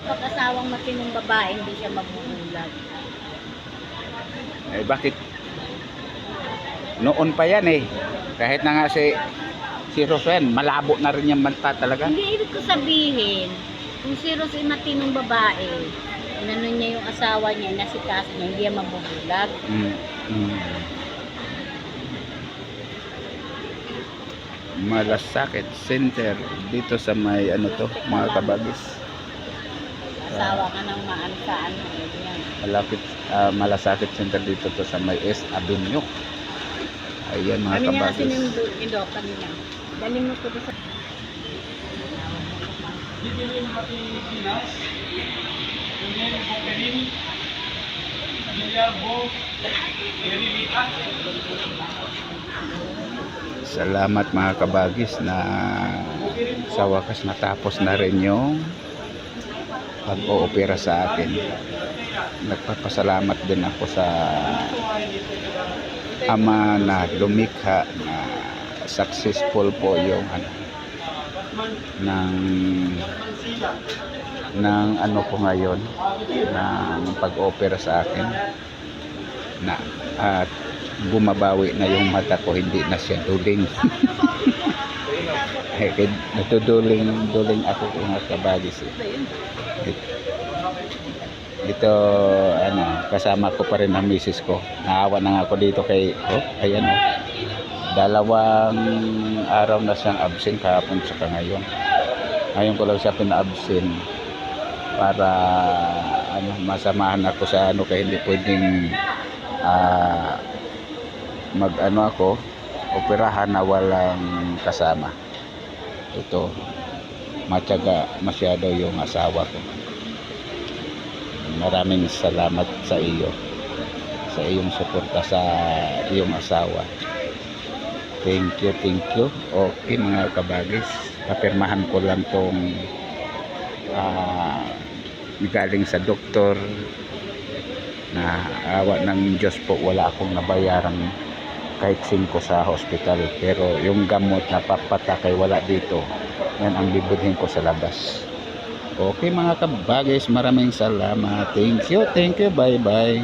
Kapag asawang matinong babae, hindi siya mabubulag. Eh bakit? Noon pa yan eh. Kahit na nga si Rosen, malabo na rin yung mata talaga. Hindi ibig ko sabihin, kung si Rose ay matinong babae, inano niya yung asawa niya, nasikaso niya, hindi yan mabubulag. Malasakit Center dito sa may ano to, mga kabagis. Asawa ka ng maano sa ano, yan. Malasakit Center dito to sa may S Avenue. Ayan mga Kami nga kabagis. sinundo kanina. Dali mo ko sa... Salamat mga kabagis na sa wakas natapos na rin yung pag-oopera sa akin. Nagpapasalamat din ako sa Ama na lumikha na successful po yung ng ano po ngayon ng pag-opera sa akin na at bumabawi na yung mata ko, hindi na siya duling. Natuduling ako mga kabagis. Dito ano, kasama ko pa rin ang misis ko. Naawa na nga ako dito kay ayan oh. 2 araw na siyang absent kahapon saka ngayon. Ngayon ko lang siya pina-absent para ano, masamahan ako sa ano, kaya hindi pwedeng mag ano ako, operahan na walang kasama. Ito, matyaga masyado yung asawa ko. Maraming salamat sa iyo, sa iyong suporta sa iyong asawa. Thank you. Okay mga kabagis, papirmahan ko lang tong galing sa doktor na awa ng Diyos po, wala akong nabayarang kahit 5 sa hospital, pero yung gamot na papatakay wala dito, yan ang bibudhin ko sa labas. Okay mga kabagis, maraming salamat. Thank you, bye bye.